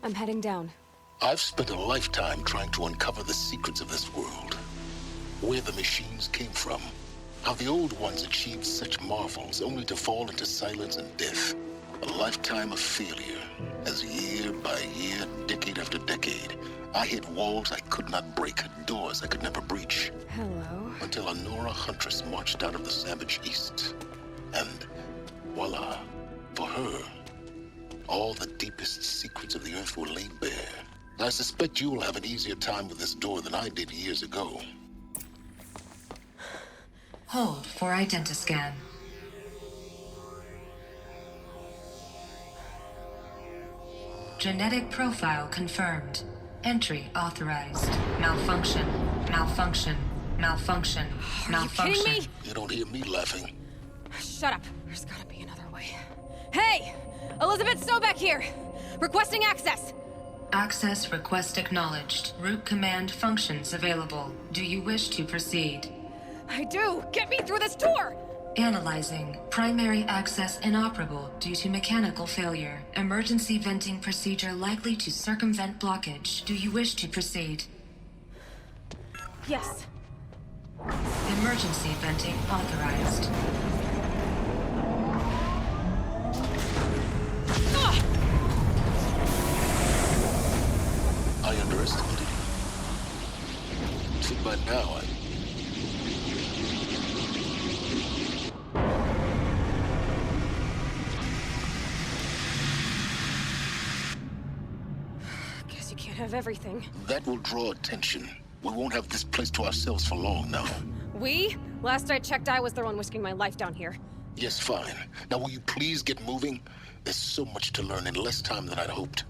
I'm heading down. I've spent a lifetime trying to uncover the secrets of this world. Where the machines came from. How the old ones achieved such marvels only to fall into silence and death. A lifetime of failure, as year by year, decade after decade, I hit walls I could not break, doors I could never breach. Hello. Until a Nora huntress marched out of the savage east. And voila, for her, all the deepest secrets of the Earth were laid bare. I suspect you'll have an easier time with this door than I did years ago. Hold for identiscan. Genetic profile confirmed. Entry authorized. Malfunction. Malfunction. Malfunction. Malfunction. Are you kidding me? You don't hear me laughing. Shut up. There's gotta be another way. Hey! Elisabet Sobeck here! Requesting access! Access request acknowledged. Root command functions available. Do you wish to proceed? I do! Get me through this door! Analyzing. Primary access inoperable due to mechanical failure. Emergency venting procedure likely to circumvent blockage. Do you wish to proceed? Yes. Emergency venting authorized. Ah! I underestimated you. See, by now, Guess you can't have everything. that will draw attention. We won't have this place to ourselves for long now. We? Last I checked, I was the one risking my life down here. Yes, fine. Now will you please get moving? There's so much to learn in less time than I'd hoped.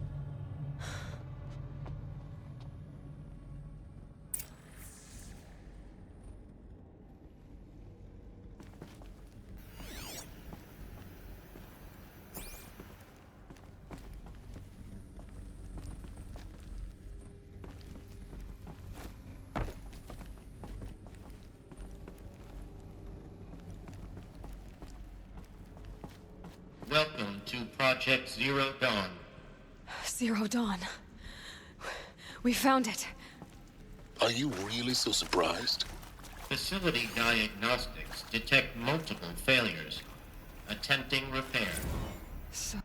Welcome to Project Zero Dawn. Zero Dawn. We found it. Are you really so surprised? Facility diagnostics detect multiple failures. Attempting repair. So...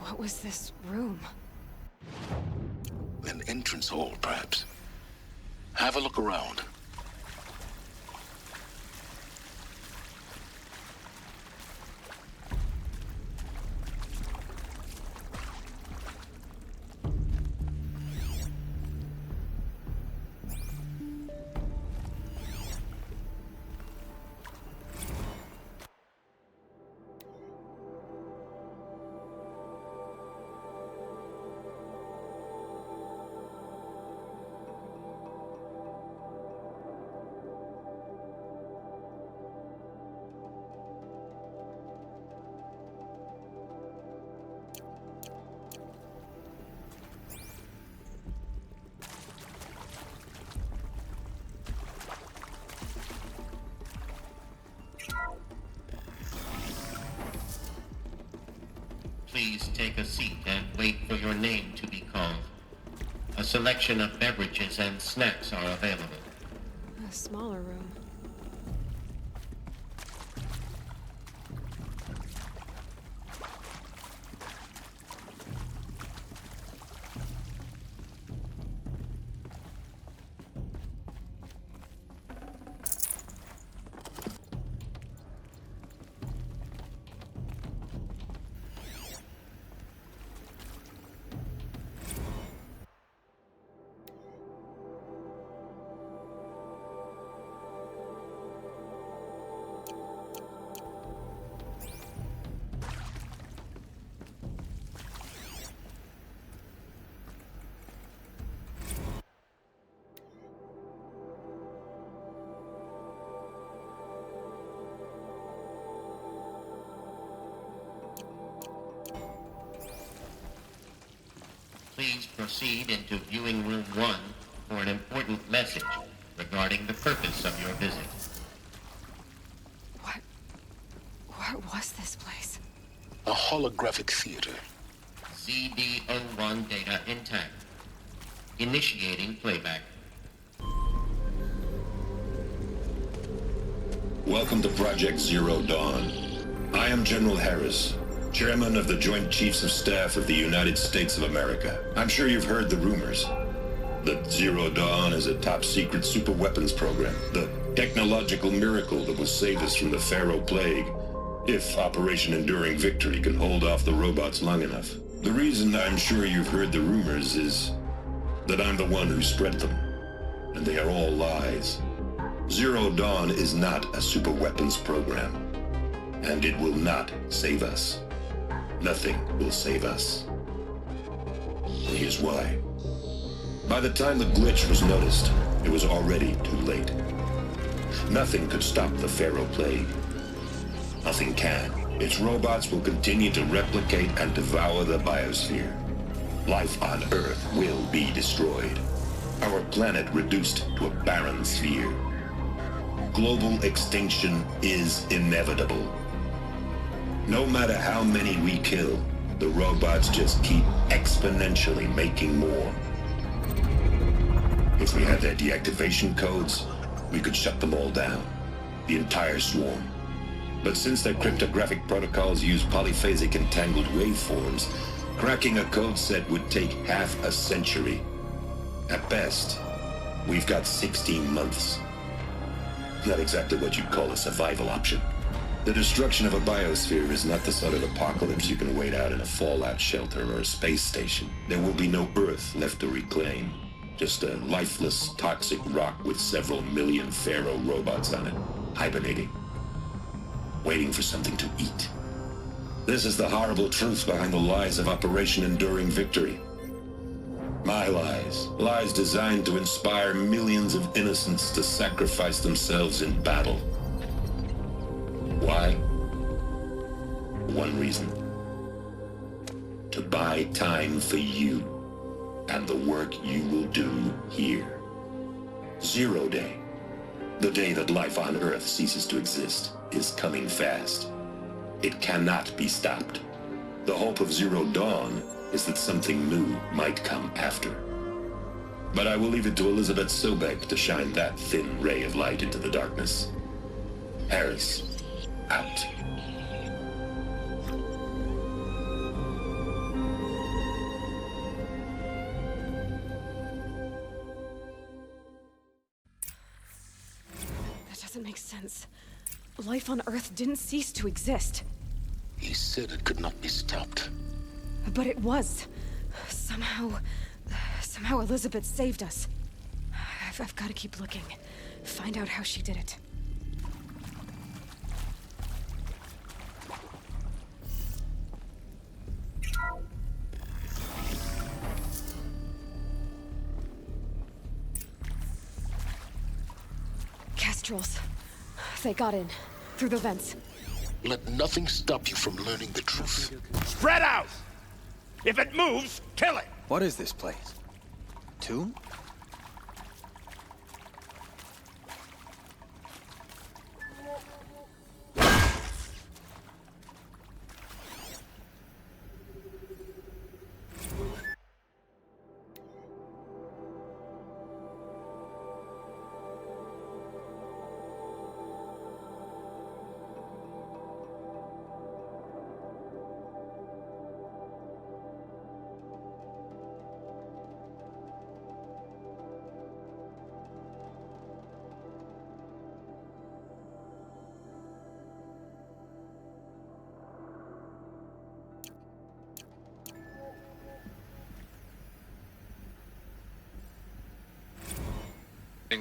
What was this room? An entrance hall, perhaps. Have a look around. Please take a seat and wait for your name to be called. A selection of beverages and snacks are available. A smaller room. Please proceed into viewing room 1 for an important message regarding the purpose of your visit. What was this place? A holographic theater. ZD-01 data intact. Initiating playback. Welcome to Project Zero Dawn. I am General Harris, Chairman of the Joint Chiefs of Staff of the United States of America. I'm sure you've heard the rumors that Zero Dawn is a top-secret super-weapons program, the technological miracle that will save us from the Pharaoh Plague, if Operation Enduring Victory can hold off the robots long enough. The reason I'm sure you've heard the rumors is that I'm the one who spread them, and they are all lies. Zero Dawn is not a super-weapons program, and it will not save us. Nothing will save us. And here's why. By the time the glitch was noticed, it was already too late. Nothing could stop the Pharaoh Plague. Nothing can. Its robots will continue to replicate and devour the biosphere. Life on Earth will be destroyed. Our planet reduced to a barren sphere. Global extinction is inevitable. No matter how many we kill, the robots just keep exponentially making more. If we had their deactivation codes, we could shut them all down. The entire swarm. But since their cryptographic protocols use polyphasic entangled waveforms, cracking a code set would take half a century. At best, we've got 16 months. Not exactly what you'd call a survival option. The destruction of a biosphere is not the sort of apocalypse you can wait out in a fallout shelter or a space station. There will be no Earth left to reclaim. Just a lifeless, toxic rock with several million Pharaoh robots on it, hibernating, waiting for something to eat. This is the horrible truth behind the lies of Operation Enduring Victory. My lies. Lies designed to inspire millions of innocents to sacrifice themselves in battle. Why? One reason. To buy time for you and the work you will do here. Zero Day, the day that life on Earth ceases to exist, is coming fast. It cannot be stopped. The hope of Zero Dawn is that something new might come after. But I will leave it to Elisabet Sobeck to shine that thin ray of light into the darkness. Harris, out. That doesn't make sense. Life on Earth didn't cease to exist. He said it could not be stopped. But it was. Somehow Elisabet saved us. I've got to keep looking. Find out how she did it. Kestrels. They got in. Through the vents. Let nothing stop you from learning the truth. Spread out! If it moves, kill it! What is this place? Tomb?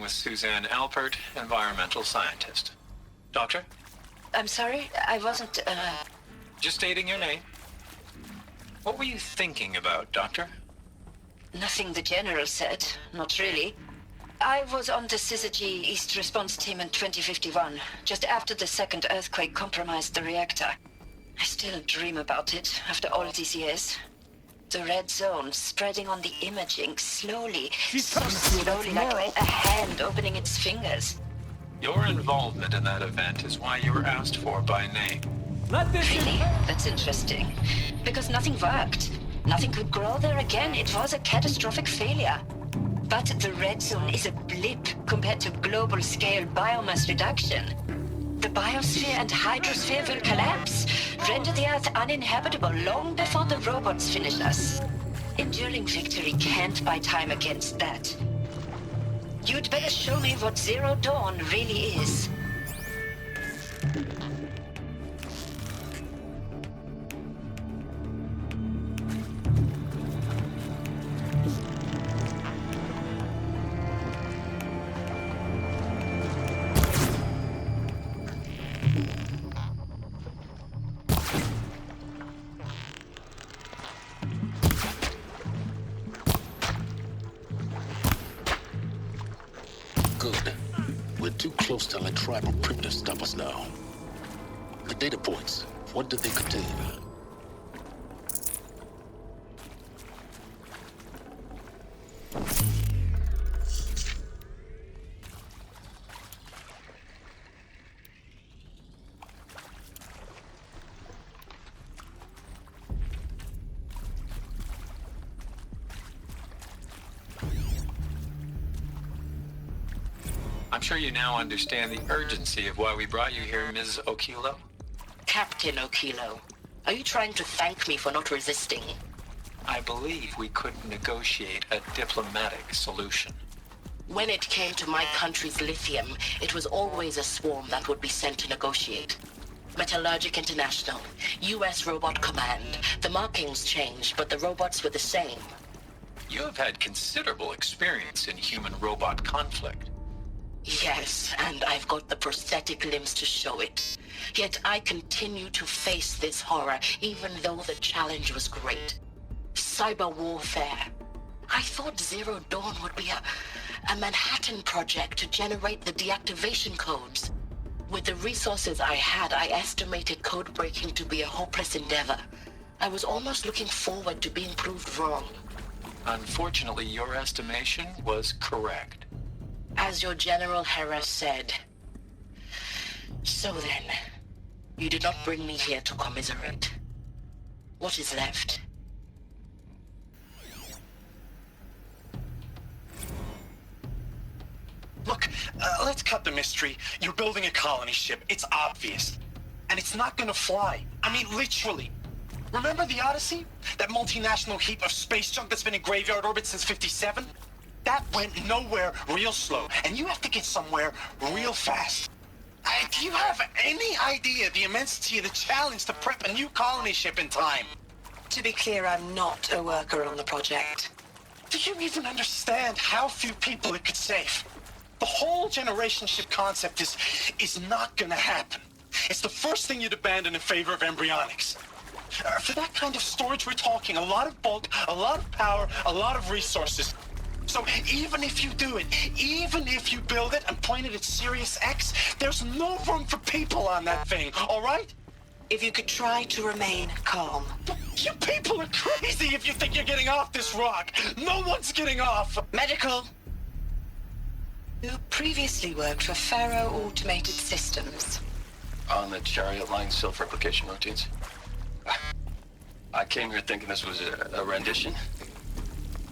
With Suzanne Alpert, environmental scientist. Doctor? I'm sorry, I wasn't, Just stating your name. What were you thinking about, Doctor? Nothing the General said, not really. I was on the Syzygy East Response Team in 2051, just after the second earthquake compromised the reactor. I still dream about it, after all these years. The red zone spreading on the imaging slowly, She's so coming. slowly, like a hand opening its fingers. Your involvement in that event is why you were asked for by name. Really? That's interesting. Because nothing worked. Nothing could grow there again. It was a catastrophic failure. But the red zone is a blip compared to global-scale biomass reduction. The biosphere and hydrosphere will collapse, render the Earth uninhabitable long before the robots finish us. Enduring victory can't buy time against that. You'd better show me what Zero Dawn really is. Good. We're too close to let tribal primitives stop us now. The data points, what did they contain? I'm sure you now understand the urgency of why we brought you here, Ms. Okilo. Captain Okilo, are you trying to thank me for not resisting? I believe we could negotiate a diplomatic solution. When it came to my country's lithium, it was always a swarm that would be sent to negotiate. Metallurgic International, U.S. Robot Command. The markings changed, but the robots were the same. You have had considerable experience in human-robot conflict. Yes, and I've got the prosthetic limbs to show it. Yet I continue to face this horror, even though the challenge was great. Cyber warfare. I thought Zero Dawn would be a Manhattan project to generate the deactivation codes. With the resources I had, I estimated code breaking to be a hopeless endeavor. I was almost looking forward to being proved wrong. Unfortunately, your estimation was correct. As your General Harris said. So then, you did not bring me here to commiserate. What is left? Look, let's cut the mystery. You're building a colony ship. It's obvious. And it's not gonna fly. I mean, literally. Remember the Odyssey? That multinational heap of space junk that's been in graveyard orbit since '57? That went nowhere real slow, and you have to get somewhere real fast. Do you have any idea the immensity of the challenge to prep a new colony ship in time? To be clear, I'm not a worker on the project. Do you even understand how few people it could save? The whole generation ship concept is not gonna happen. It's the first thing you'd abandon in favor of embryonics. For that kind of storage, we're talking a lot of bulk, a lot of power, a lot of resources. So even if you do it, even if you build it and point it at Sirius X, there's no room for people on that thing, all right? If you could try to remain calm. You people are crazy if you think you're getting off this rock. No one's getting off. Medical. You previously worked for Faro Automated Systems. On the Chariot Line self-replication routines. I came here thinking this was a rendition.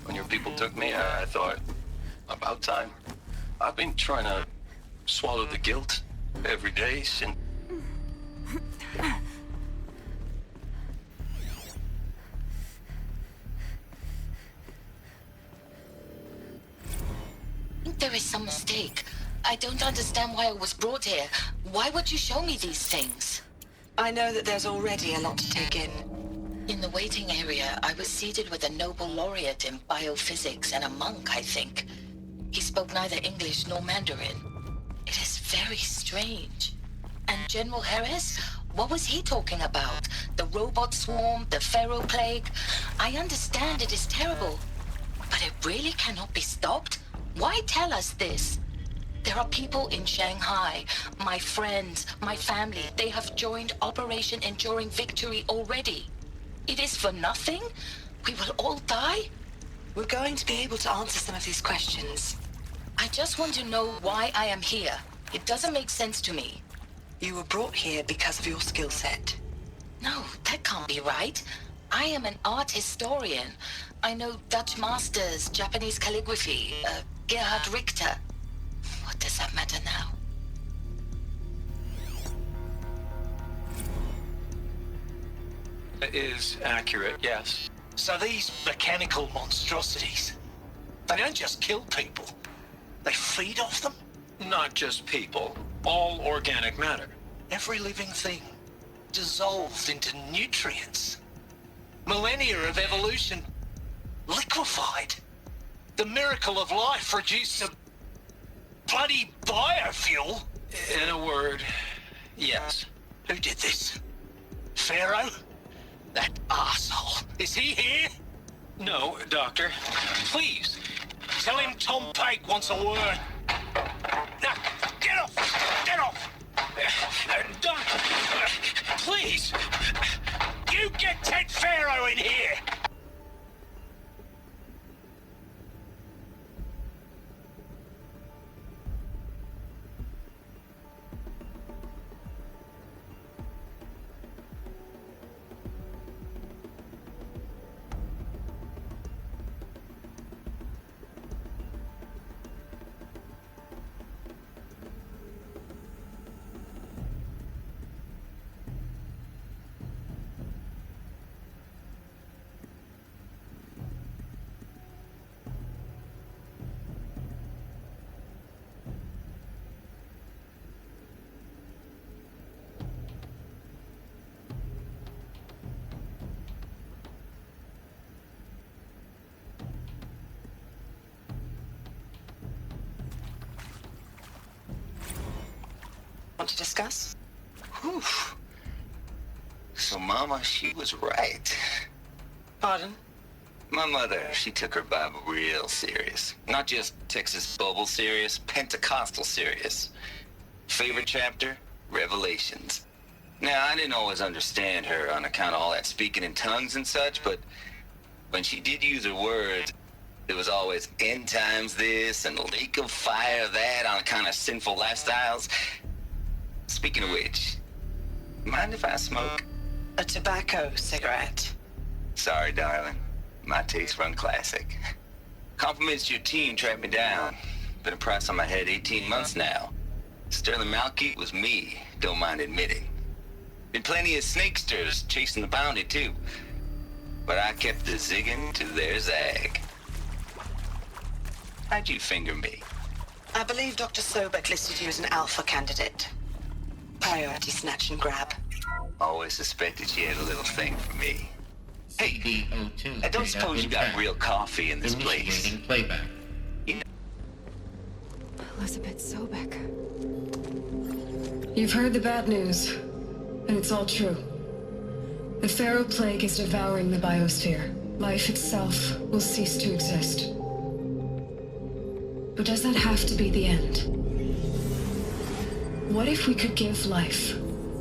When your people took me, I thought, about time. I've been trying to swallow the guilt every day since... I think there is some mistake. I don't understand why I was brought here. Why would you show me these things? I know that there's already a lot to take in. In the waiting area, I was seated with a Nobel laureate in biophysics and a monk, I think. He spoke neither English nor Mandarin. It is very strange. And General Harris? What was he talking about? The robot swarm, the Pharaoh plague? I understand it is terrible. But it really cannot be stopped? Why tell us this? There are people in Shanghai, my friends, my family. They have joined Operation Enduring Victory already. It is for nothing? We will all die? We're going to be able to answer some of these questions. I just want to know why I am here. It doesn't make sense to me. You were brought here because of your skill set. No, that can't be right. I am an art historian. I know Dutch masters, Japanese calligraphy, Gerhard Richter. What does that matter now? It is accurate, yes. So these mechanical monstrosities, they don't just kill people. They feed off them? Not just people. All organic matter. Every living thing dissolved into nutrients. Millennia of evolution liquefied. The miracle of life produced a bloody biofuel. In a word, yes. Who did this? Pharaoh? That arsehole. Is he here? No, Doctor. Please, tell him Tom Pake wants a word. Now, get off! Get off! Doctor, please! You get Ted Pharaoh in here! Want to discuss? Whew. So Mama, she was right. Pardon? My mother, she took her Bible real serious. Not just Texas Bible serious, Pentecostal serious. Favorite chapter? Revelations. Now, I didn't always understand her on account of all that speaking in tongues and such, but when she did use her words, it was always end times this and lake of fire that on account of sinful lifestyles. Speaking of which, mind if I smoke? A tobacco cigarette. Sorry, darling. My tastes run classic. Compliments to your team tracked me down. Been a price on my head 18 months now. Sterling Malkeet was me, don't mind admitting. Been plenty of snakesters chasing the bounty, too. But I kept the zigging to their zag. How'd you finger me? I believe Dr. Sobeck listed you as an alpha candidate. Priority snatch and grab. Always suspected she had a little thing for me. Hey, CO2 I don't suppose you got intact. real coffee in this place. Initiating playback. Elisabet Sobeck. You've heard the bad news, and it's all true. The Pharaoh Plague is devouring the biosphere. Life itself will cease to exist. But does that have to be the end? What if we could give life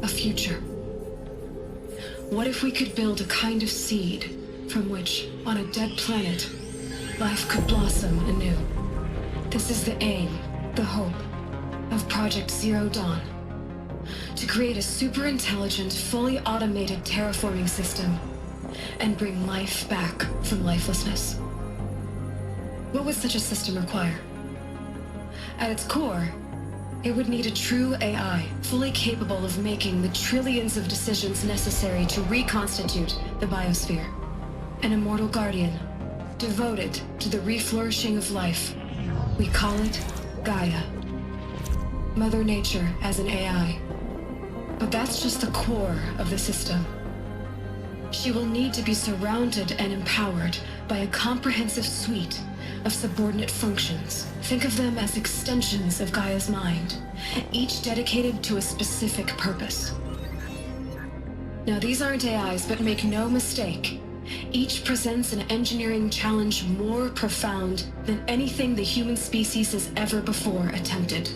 a future? What if we could build a kind of seed from which, on a dead planet, life could blossom anew? This is the aim, the hope, of Project Zero Dawn. To create a super-intelligent, fully automated terraforming system and bring life back from lifelessness. What would such a system require? At its core, it would need a true AI, fully capable of making the trillions of decisions necessary to reconstitute the biosphere. An immortal guardian, devoted to the reflourishing of life. We call it Gaia. Mother Nature as an AI. But that's just the core of the system. She will need to be surrounded and empowered by a comprehensive suite of subordinate functions. Think of them as extensions of Gaia's mind, each dedicated to a specific purpose. Now, these aren't AIs, but make no mistake, each presents an engineering challenge more profound than anything the human species has ever before attempted.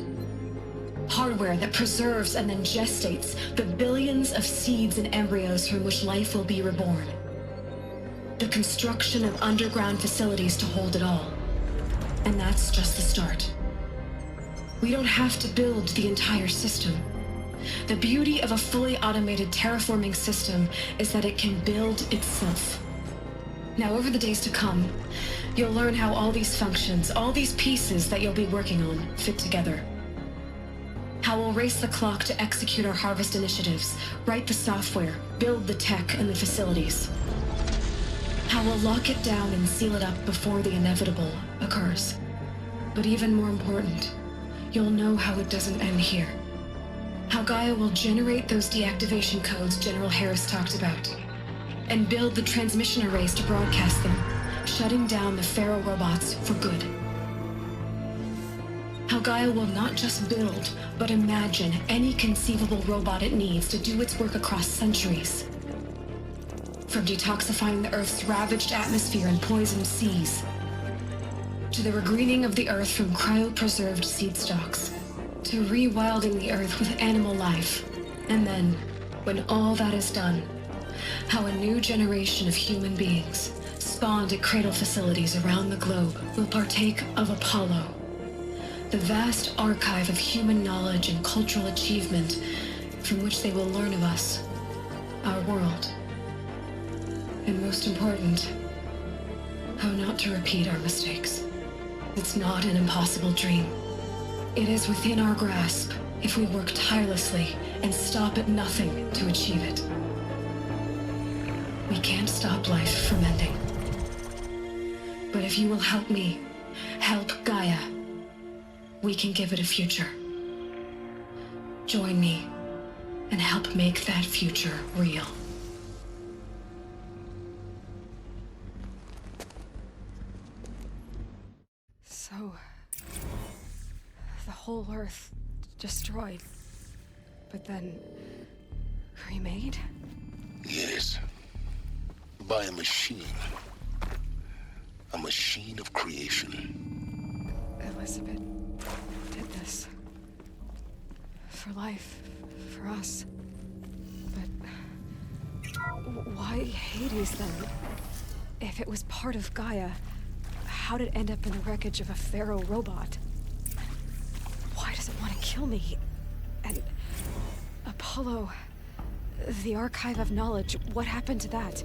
Hardware that preserves and then gestates the billions of seeds and embryos from which life will be reborn. the construction of underground facilities to hold it all. And that's just the start. We don't have to build the entire system. The beauty of a fully automated terraforming system is that it can build itself. Now, over the days to come, you'll learn how all these functions, all these pieces that you'll be working on, fit together. How we'll race the clock to execute our harvest initiatives, write the software, build the tech and the facilities. How we'll lock it down and seal it up before the inevitable occurs. But even more important, you'll know how it doesn't end here. How Gaia will generate those deactivation codes General Harris talked about, and build the transmission arrays to broadcast them, shutting down the Pharaoh robots for good. How Gaia will not just build, but imagine any conceivable robot it needs to do its work across centuries. From detoxifying the Earth's ravaged atmosphere and poisoned seas, to the regreening of the Earth from cryopreserved seed stalks, to rewilding the Earth with animal life. And then, when all that is done, how a new generation of human beings, spawned at cradle facilities around the globe, will partake of Apollo, the vast archive of human knowledge and cultural achievement from which they will learn of us, our world. And most important, how not to repeat our mistakes. It's not an impossible dream. It is within our grasp if we work tirelessly and stop at nothing to achieve it. We can't stop life from ending. But if you will help me, help Gaia, we can give it a future. Join me and help make that future real. So, the whole Earth destroyed, but then remade? Yes. By a machine. A machine of creation. Elisabet did this. For life. For us. But why Hades then? If it was part of Gaia, how did it end up in the wreckage of a Pharaoh robot? Why does it want to kill me? And Apollo, the archive of knowledge, what happened to that?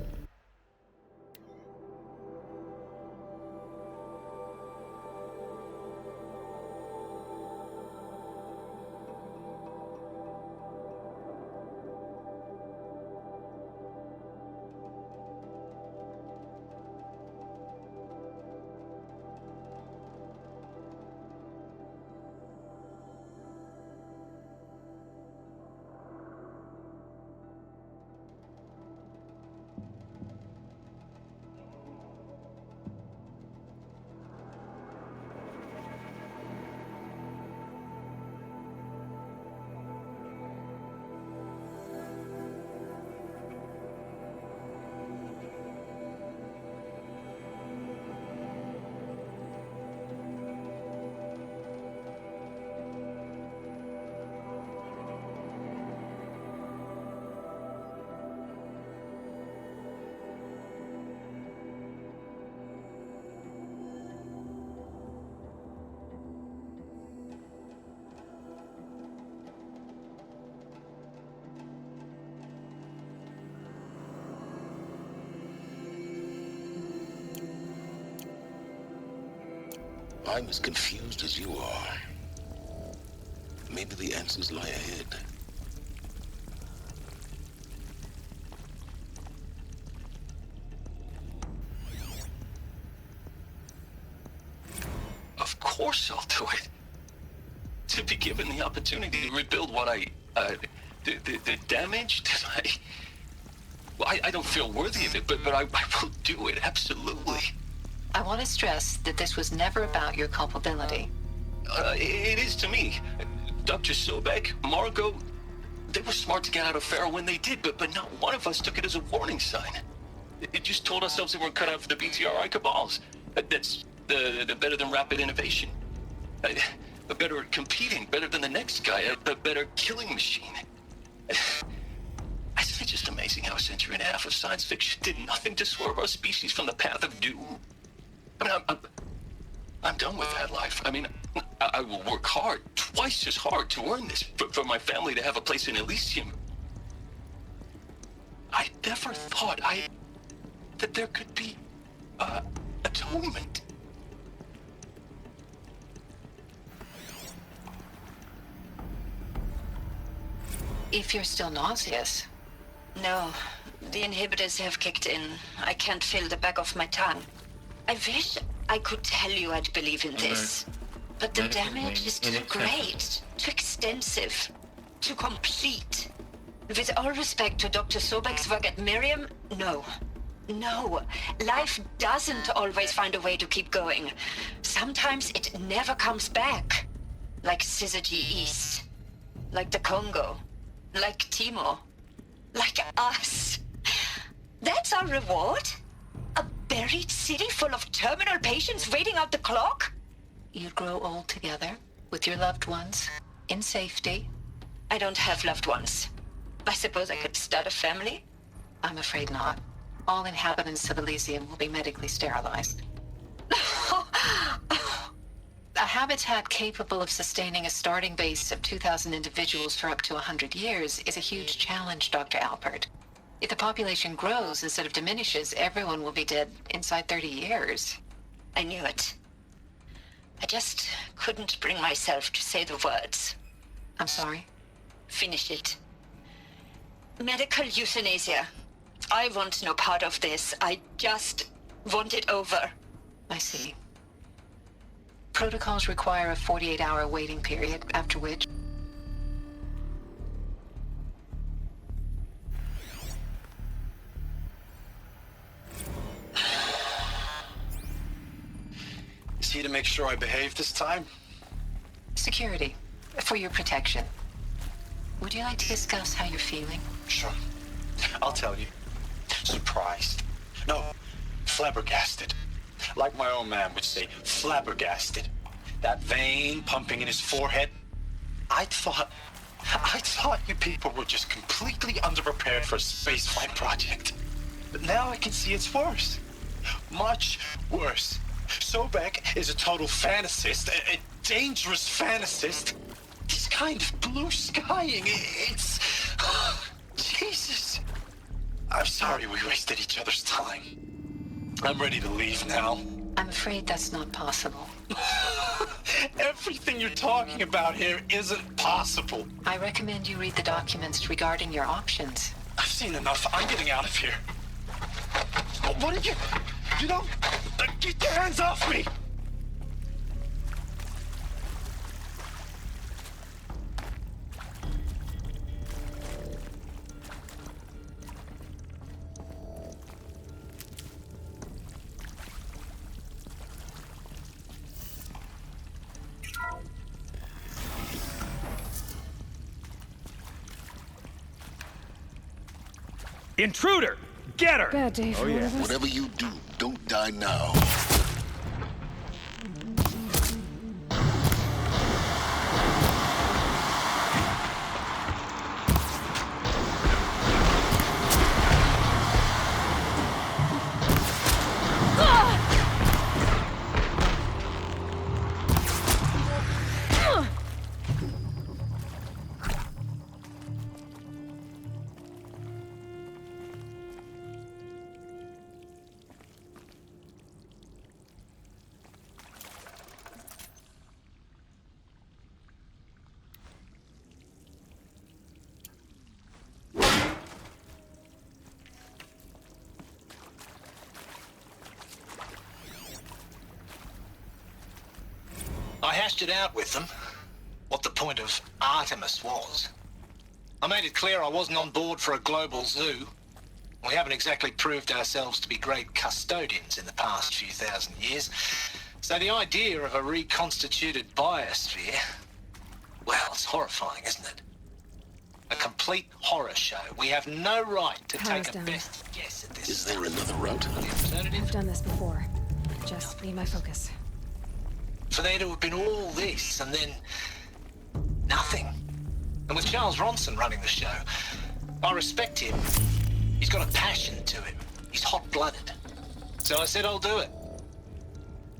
I'm as confused as you are. Maybe the answers lie ahead. Of course I'll do it. To be given the opportunity to rebuild what the damage that I don't feel worthy of it, but I will do it, absolutely. I want to stress that this was never about your culpability. It is to me. Dr. Sobeck, Margot, they were smart to get out of Pharaoh when they did, but not one of us took it as a warning sign. It just told ourselves that we're cut out for the BTRI cabals. That's the better than rapid innovation. Better at competing, better than the next guy, a better killing machine. I just imagine amazing how a century and a half of science fiction did nothing to swerve our species from the path of doom. I mean, I'm done with that life. I mean, I will work hard, twice as hard, to earn this, for my family to have a place in Elysium. I never thought that there could be atonement. If you're still nauseous. No, the inhibitors have kicked in. I can't feel the back of my tongue. I wish I could tell you I'd believe in this. But the damage is too great, too extensive, too complete. With all respect to Dr. Sobeck's work at Miriam, no. No, life doesn't always find a way to keep going. Sometimes it never comes back. Like Syzygy East. Like the Congo. Like Timo. Like us. That's our reward? A buried city full of terminal patients waiting out the clock? You'd grow old together, with your loved ones, in safety. I don't have loved ones. I suppose I could start a family? I'm afraid not. All inhabitants of Elysium will be medically sterilized. A habitat capable of sustaining a starting base of 2,000 individuals for up to 100 years is a huge challenge, Dr. Alpert. If the population grows instead of diminishes, everyone will be dead inside 30 years. I knew it. I just couldn't bring myself to say the words. I'm sorry? Finish it. Medical euthanasia. I want no part of this. I just want it over. I see. Protocols require a 48-hour waiting period, after which... Is he to make sure I behave this time? Security. For your protection. Would you like to discuss how you're feeling? Sure. I'll tell you. Surprised. No, flabbergasted. Like my old man would say, flabbergasted. That vein pumping in his forehead. I thought you people were just completely underprepared for a spaceflight project. But now I can see it's worse. Much worse. Sobeck is a total fantasist, a dangerous fantasist. He's kind of blue skying. It's... Jesus. I'm sorry we wasted each other's time. I'm ready to leave now. I'm afraid that's not possible. Everything you're talking about here isn't possible. I recommend you read the documents regarding your options. I've seen enough. I'm getting out of here. What are you... You don't... Get your hands off me! Intruder! Get her! Bad day for one of us. Whatever you do, don't die now. I hashed it out with them, what the point of Artemis was. I made it clear I wasn't on board for a global zoo. We haven't exactly proved ourselves to be great custodians in the past few thousand years. So the idea of a reconstituted biosphere, well, it's horrifying, isn't it? A complete horror show. We have no right to Power's take a down. best guess at this. Is there another route? I've done this before. Just need my focus. For there to have been all this, and then... nothing. And with Charles Ronson running the show, I respect him. He's got a passion to him. He's hot-blooded. So I said I'll do it.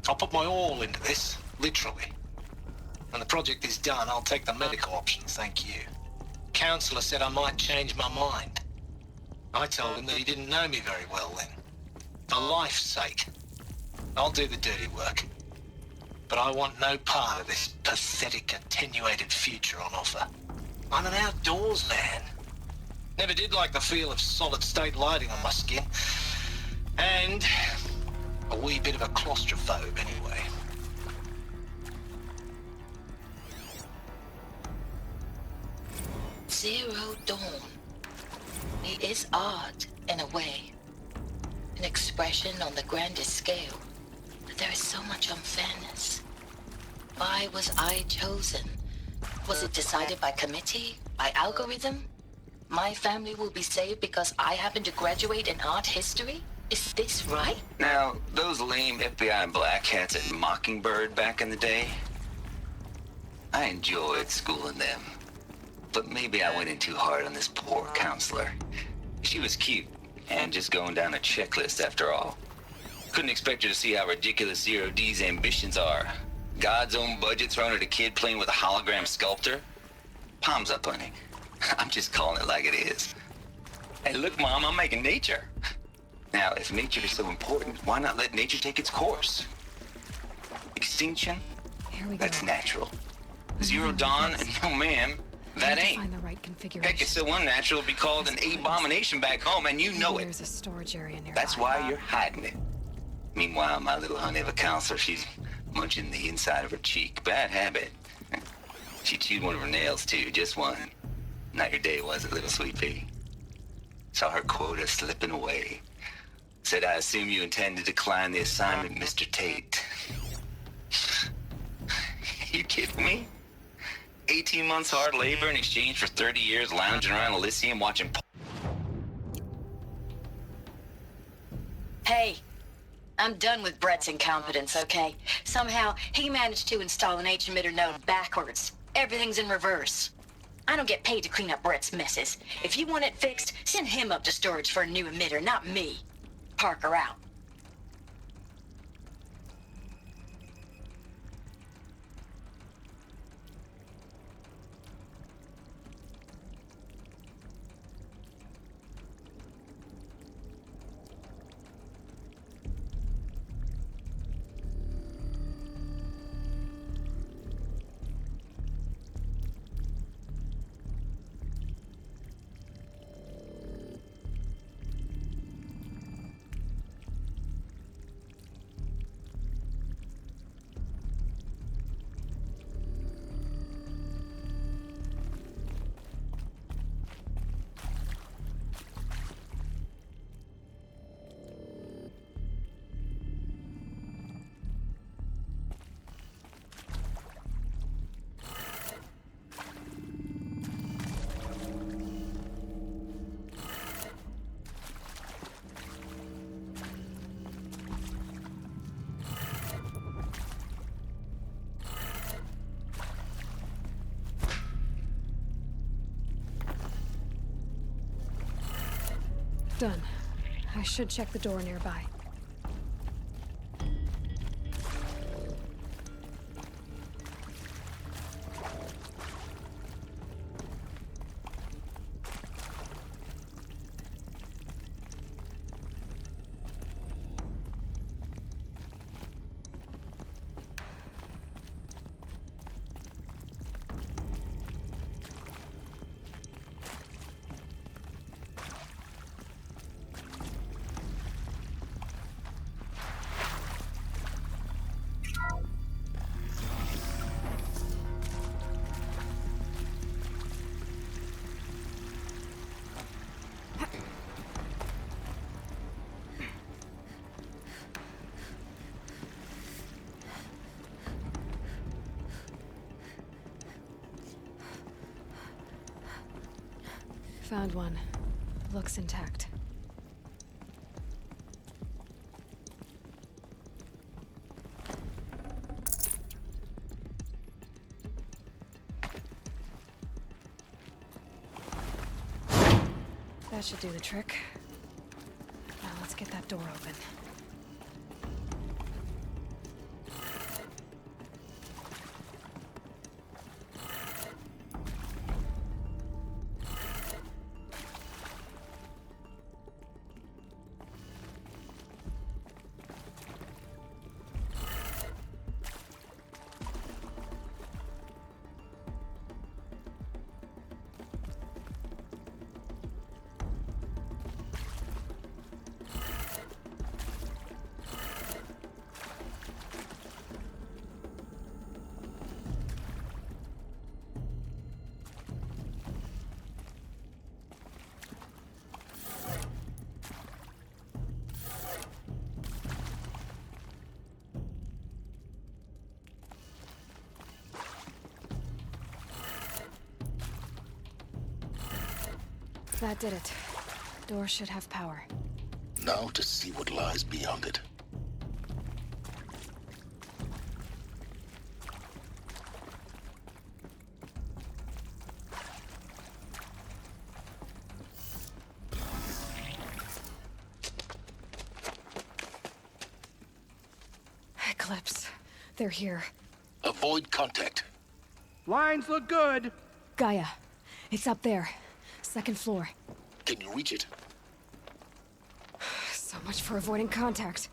I'll put my all into this, literally. When the project is done, I'll take the medical option, thank you. Counselor said I might change my mind. I told him that he didn't know me very well then. For life's sake, I'll do the dirty work. But I want no part of this pathetic, attenuated future on offer. I'm an outdoors man. Never did like the feel of solid-state lighting on my skin. And a wee bit of a claustrophobe, anyway. Zero Dawn. It is art, in a way. An expression on the grandest scale. But there is so much unfairness. Why was I chosen? Was it decided by committee? By algorithm? My family will be saved because I happen to graduate in art history? Is this right? Now, those lame FBI black hats at Mockingbird back in the day, I enjoyed schooling them. But maybe I went in too hard on this poor counselor. She was cute, and just going down a checklist after all. Couldn't expect her to see how ridiculous Zero D's ambitions are. God's own budget thrown at a kid playing with a hologram sculptor? Palms up, honey. I'm just calling it like it is. Hey, look, Mom, I'm making nature. Now, if nature is so important, why not let nature take its course? Extinction? Here we go. That's natural. Zero Dawn? No, ma'am. That ain't. Find the right configuration. Heck, it's so unnatural to be called an abomination back home, and you know it. There's a storage area nearby. That's why you're hiding it. Meanwhile, my little honey of a counselor, she's munching the inside of her cheek. Bad habit. She chewed one of her nails, too. Just one. Not your day, was it, little sweet pea? Saw her quota slipping away. Said, I assume you intend to decline the assignment, Mr. Tate. You kidding me? 18 months hard labor in exchange for 30 years lounging around Elysium watching... Hey, I'm done with Brett's incompetence, okay? Somehow, he managed to install an H-emitter node backwards. Everything's in reverse. I don't get paid to clean up Brett's messes. If you want it fixed, send him up to storage for a new emitter, not me. Parker out. Done. I should check the door nearby. Found one. Looks intact. That should do the trick. Let's get that door open. That did it. Door should have power. Now to see what lies beyond it. Eclipse. They're here. Avoid contact. Lines look good. Gaia. It's up there. Second floor. Can you reach it? So much for avoiding contact.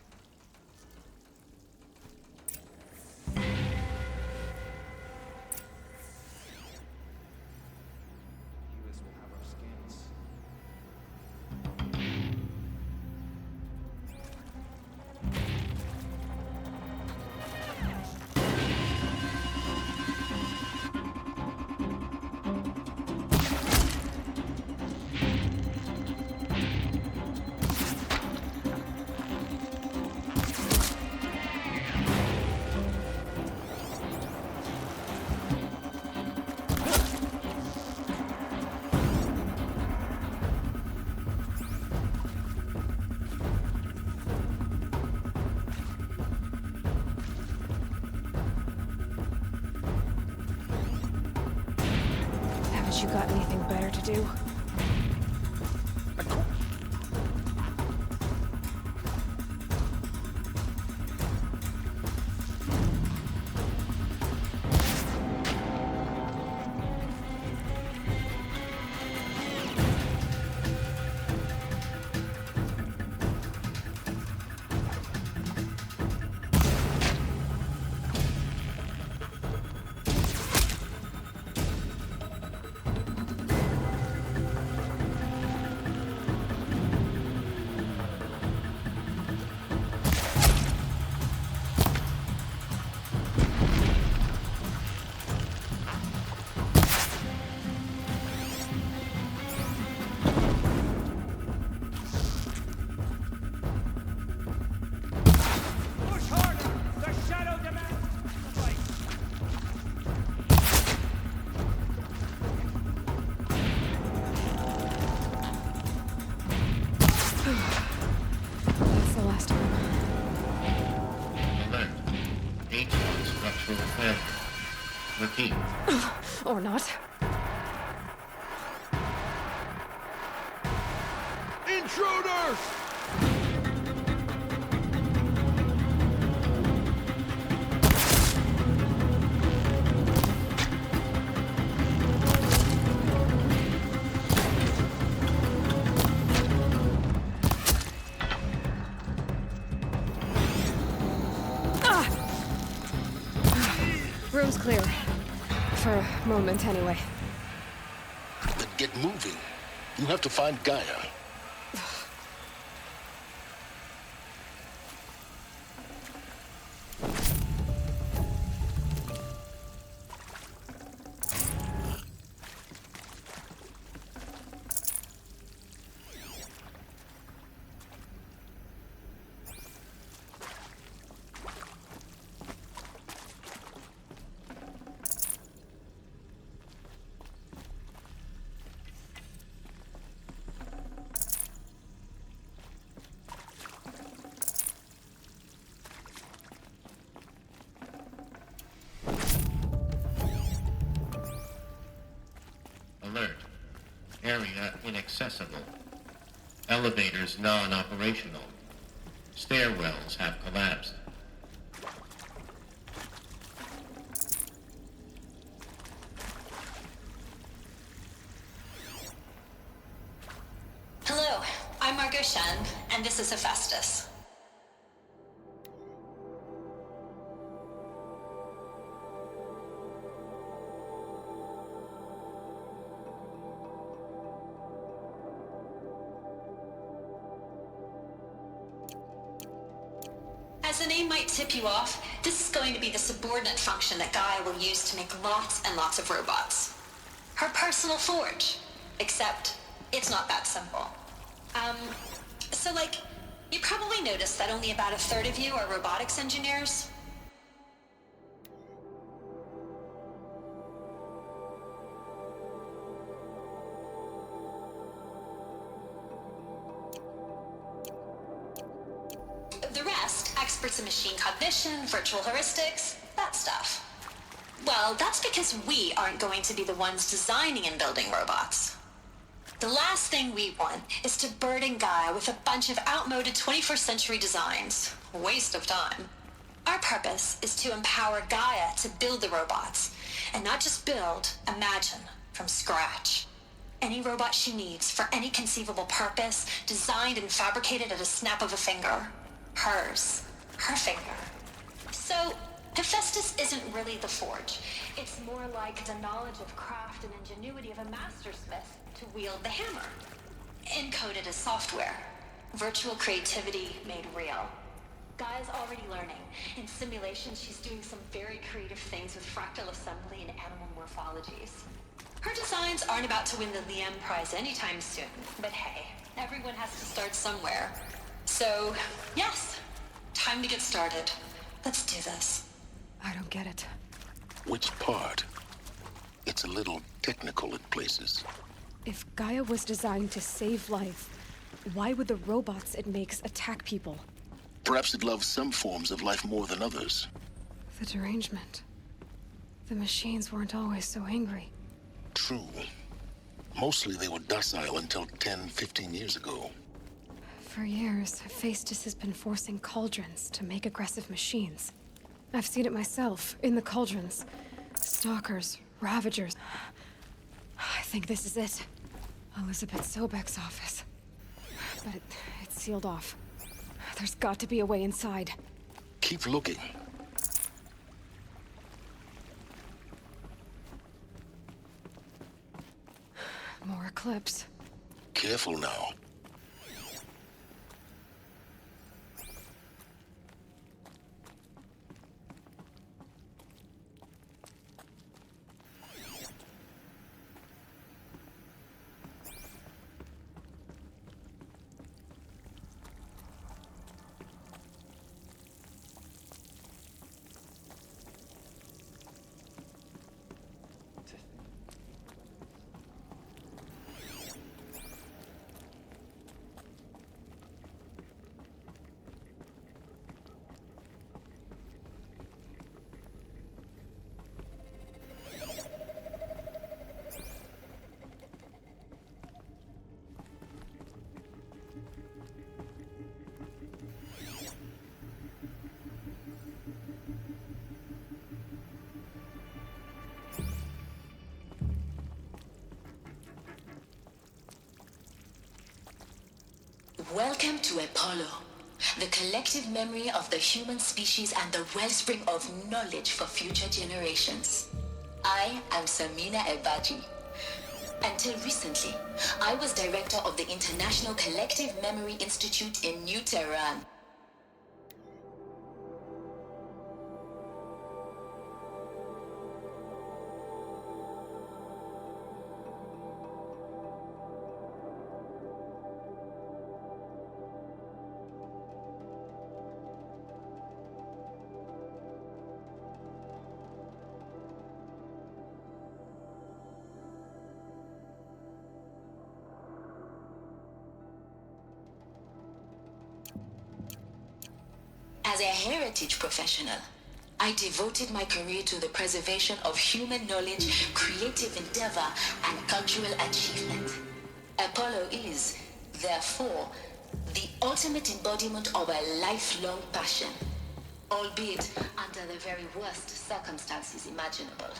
You got anything better to do? That's the last one. Alert. H1 structural failure. Repeat. Or not. Intruders! Room's clear. For a moment, anyway. Then get moving. You have to find Gaia. Alert. Area inaccessible. Elevators non-operational. Stairwells have collapsed. Hello, I'm Margot Shen, and this is Hephaestus. As the name might tip you off, this is going to be the subordinate function that Gaia will use to make lots and lots of robots. Her personal forge. Except, it's not that simple. So you probably noticed that only about a third of you are robotics engineers. The rest, experts in machine cognition, virtual heuristics, that stuff. Well, that's because we aren't going to be the ones designing and building robots. The last thing we want is to burden Gaia with a bunch of outmoded 21st century designs. Waste of time. Our purpose is to empower Gaia to build the robots, and not just build, imagine, from scratch. Any robot she needs for any conceivable purpose, designed and fabricated at a snap of a finger. Hers. Her finger. So, Hephaestus isn't really the forge. It's more like the knowledge of craft and ingenuity of a mastersmith to wield the hammer. Encoded as software. Virtual creativity made real. Gaia's already learning. In simulations, she's doing some very creative things with fractal assembly and animal morphologies. Her designs aren't about to win the Liam Prize anytime soon, but hey, everyone has to start somewhere. So, yes, time to get started. Let's do this. I don't get it. Which part? It's a little technical in places. If Gaia was designed to save life, why would the robots it makes attack people? Perhaps it loves some forms of life more than others. The derangement. The machines weren't always so angry. True. Mostly they were docile until 10, 15 years ago. For years, Hephaestus has been forcing cauldrons to make aggressive machines. I've seen it myself, in the cauldrons. Stalkers, ravagers. I think this is it. Elisabet Sobeck's office. But it's sealed off. There's got to be a way inside. Keep looking. More eclipse. Careful now. Welcome to Apollo, the collective memory of the human species and the wellspring of knowledge for future generations. I am Samina Ebaji. Until recently, I was director of the International Collective Memory Institute in New Tehran. As a heritage professional, I devoted my career to the preservation of human knowledge, creative endeavor, and cultural achievement. Apollo is Therefore, the ultimate embodiment of a lifelong passion, albeit under the very worst circumstances imaginable.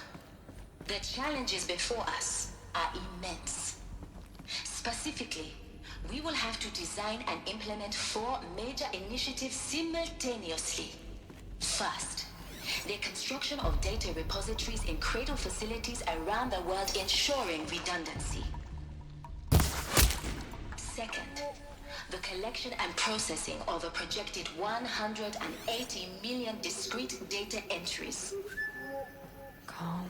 The challenges before us are immense. Specifically, we will have to design and implement 4 major initiatives simultaneously. First, the construction of data repositories in cradle facilities around the world, ensuring redundancy. Second, the collection and processing of a projected 180 million discrete data entries. Calm.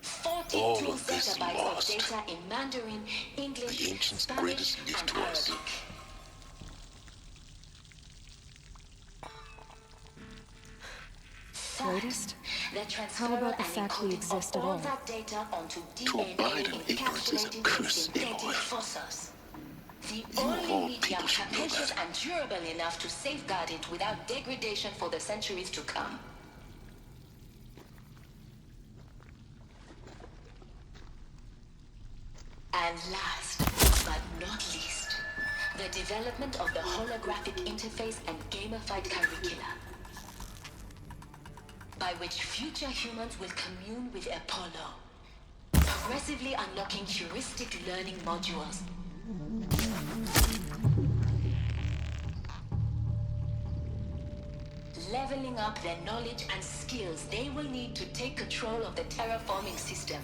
42 All of this zettabytes lost. of data in Mandarin, English, The ancients' Spanish, greatest gift and to us. Arabic. Greatest? The transfer How about the and fact we encoding exist of at all all? that data onto To abide in DNA ignorance is a encapsulated in curse, synthetic Aloy. fossils. The You of only all medium people should know capacious that. and durable enough to safeguard it without degradation for the centuries to come. And last, but not least, the development of the holographic interface and gamified curricula, by which future humans will commune with Apollo, progressively unlocking heuristic learning modules. Leveling up their knowledge and skills they will need to take control of the terraforming system.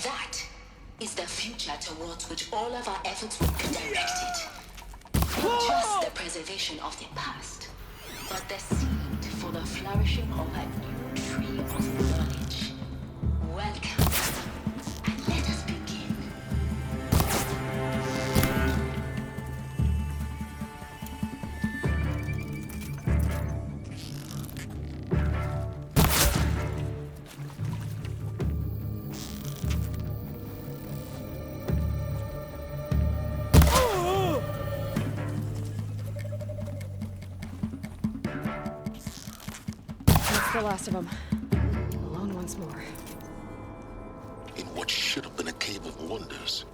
That is the future towards which all of our efforts will be directed. Not just the preservation of the past, but the seed for the flourishing of a new tree of knowledge. Welcome, and let us begin. That's the last of them. Alone once more. In what should have been a cave of wonders.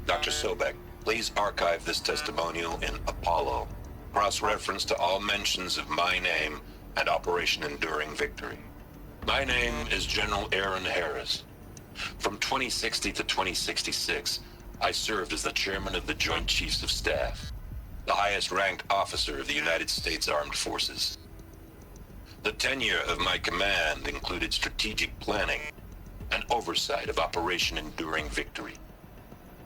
Dr. Sobeck, please archive this testimonial in Apollo. Cross-reference to all mentions of my name and Operation Enduring Victory. My name is General Aaron Harris. From 2060 to 2066, I served as the chairman of the Joint Chiefs of Staff, the highest-ranked officer of the United States Armed Forces. The tenure of my command included strategic planning and oversight of Operation Enduring Victory,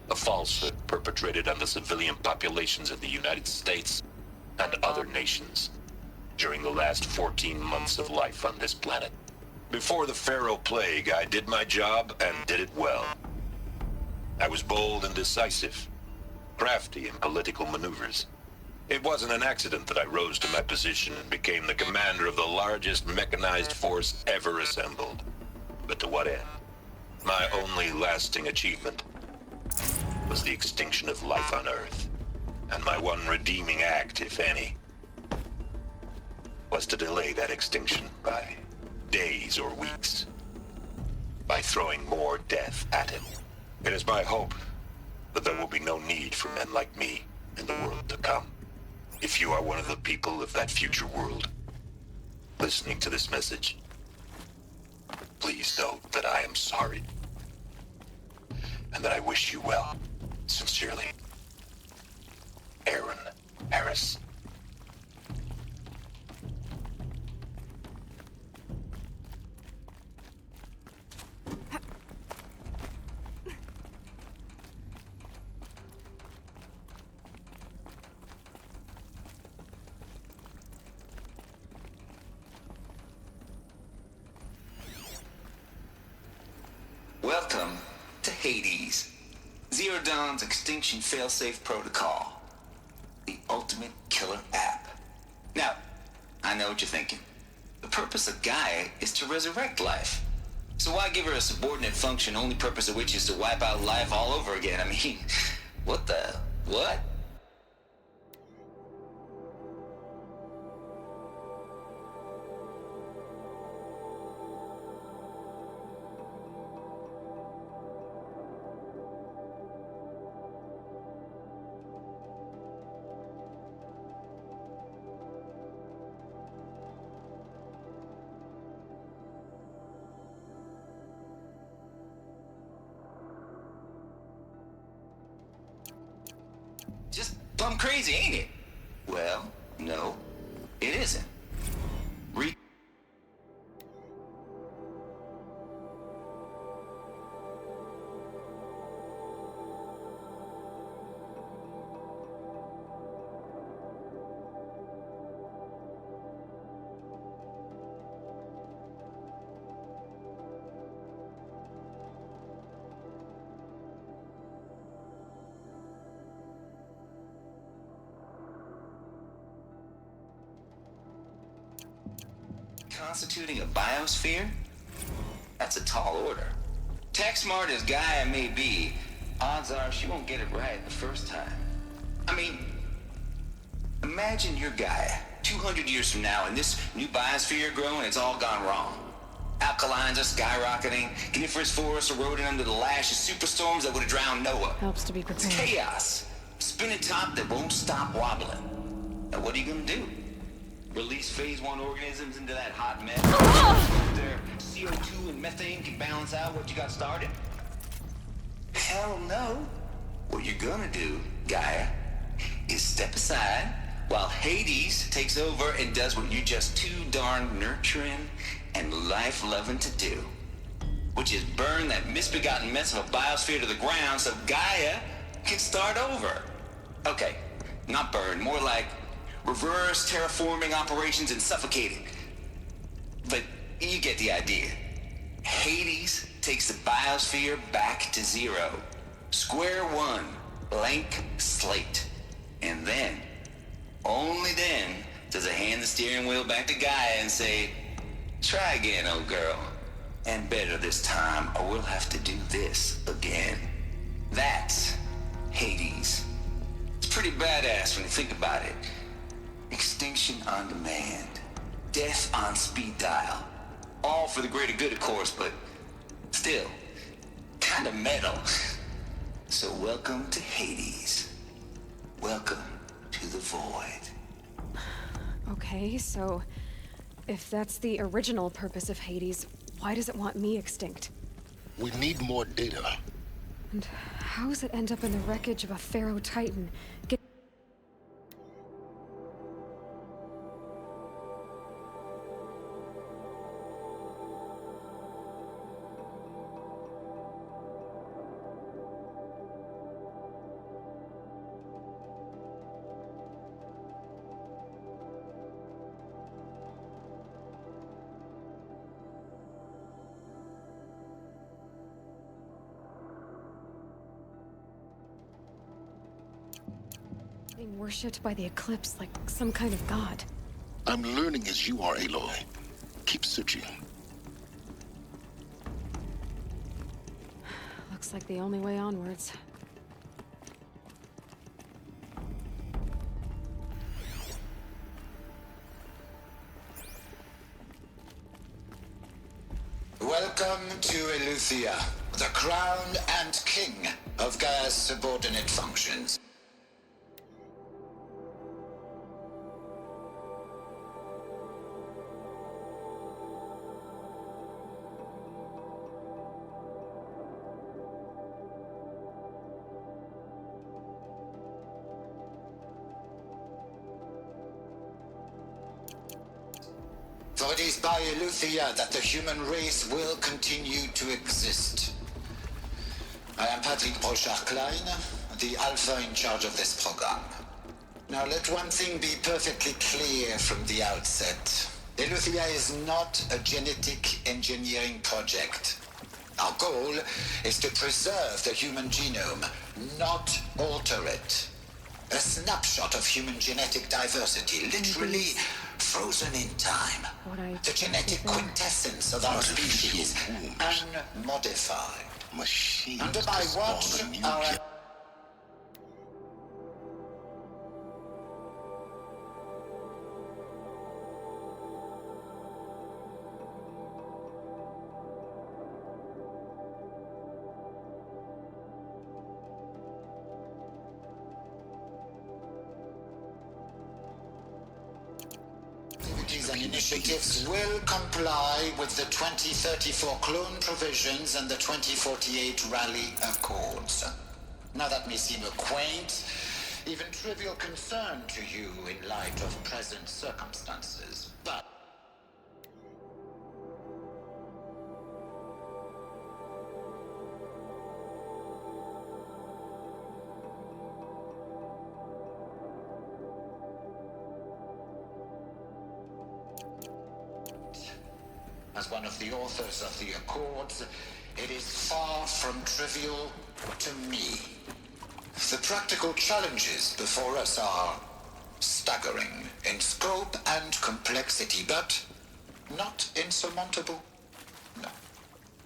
a falsehood perpetrated on the civilian populations of the United States and other nations during the last 14 months of life on this planet. Before the Pharaoh Plague, I did my job and did it well. I was bold and decisive, crafty in political maneuvers. It wasn't an accident that I rose to my position and became the commander of the largest mechanized force ever assembled. But to what end? My only lasting achievement was the extinction of life on Earth. And my one redeeming act, if any, was to delay that extinction by days or weeks, by throwing more death at it. It is my hope that there will be no need for men like me in the world to come. If you are one of the people of that future world listening to this message, please know that I am sorry and that I wish you well. Sincerely, Aaron Harris. Welcome to Hades, Zero Dawn's extinction failsafe protocol, the ultimate killer app. Now, I know what you're thinking. The purpose of Gaia is to resurrect life. So why give her a subordinate function, only purpose of which is to wipe out life all over again? I mean, what? Just plumb crazy, ain't it? Well, no, it isn't. Constituting a biosphere? That's a tall order. Tech smart as Gaia may be, odds are she won't get it right the first time. I mean, imagine you're Gaia, 200 years from now, and this new biosphere you're growing, it's all gone wrong. Alkalines are skyrocketing, coniferous forests eroding under the lash of superstorms that would have drowned Noah. Helps to be prepared. It's chaos. Spinning top that won't stop wobbling. Now what are you gonna do? Release phase 1 organisms into that hot mess? Their CO2 and methane can balance out what you got started? Hell no. What you're gonna do, Gaia, is step aside while Hades takes over and does what you're just too darn nurturing and life-loving to do, which is burn that misbegotten mess of a biosphere to the ground so Gaia can start over. Okay, not burn, more like reverse terraforming operations and suffocating. But you get the idea. Hades takes the biosphere back to zero. Square one, blank slate. And then, only then, does it hand the steering wheel back to Gaia and say, try again, old girl. And better this time, or we'll have to do this again. That's Hades. It's pretty badass when you think about it. Extinction on demand. Death on speed dial. All for the greater good, of course, but still, kind of metal. So welcome to Hades. Welcome to the void. Okay, so if that's the original purpose of Hades, why does it want me extinct? We need more data. And how does it end up in the wreckage of a Pharaoh Titan? Being worshipped by the Eclipse like some kind of god. I'm learning as you are, Aloy. Keep searching. Looks like the only way onwards. Welcome to Eleuthia, the crown and king of Gaia's subordinate functions. For it is by Eleuthia that the human race will continue to exist. I am Patrick Brochard-Klein, the Alpha in charge of this program. Now let one thing be perfectly clear from the outset. Eleuthia is not a genetic engineering project. Our goal is to preserve the human genome, not alter it. A snapshot of human genetic diversity, literally frozen in time. The genetic quintessence of our species, unmodified. Under my watch, our... and initiatives will comply with the 2034 clone provisions and the 2048 Rally Accords. Now that may seem a quaint, even trivial concern to you in light of present circumstances, but... As one of the authors of the Accords, it is far from trivial to me. The practical challenges before us are staggering in scope and complexity, but not insurmountable. No.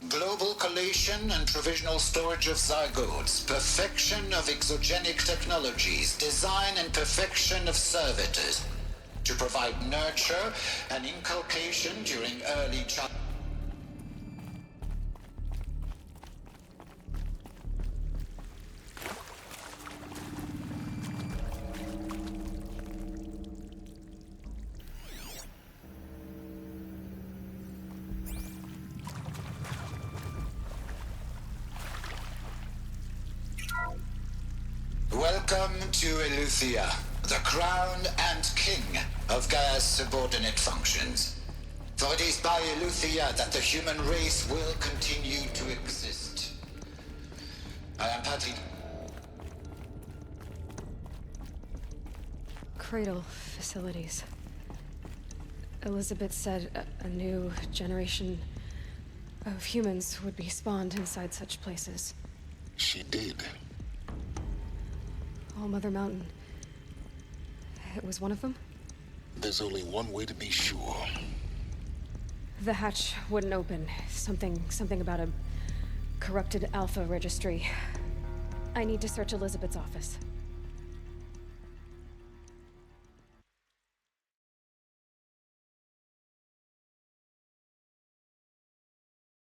Global collation and provisional storage of zygotes, perfection of exogenic technologies, design and perfection of servitors, to provide nurture and inculcation during early childhood. Welcome to Eleuthia, the crown and king of Gaia's subordinate functions. For it is by Eleuthia that the human race will continue to exist. I am Patrick. Cradle facilities. Elisabet said a new generation of humans would be spawned inside such places. She did. All Mother Mountain. It was one of them? There's only one way to be sure. The hatch wouldn't open. Something about a corrupted Alpha registry. I need to search Elisabet's office.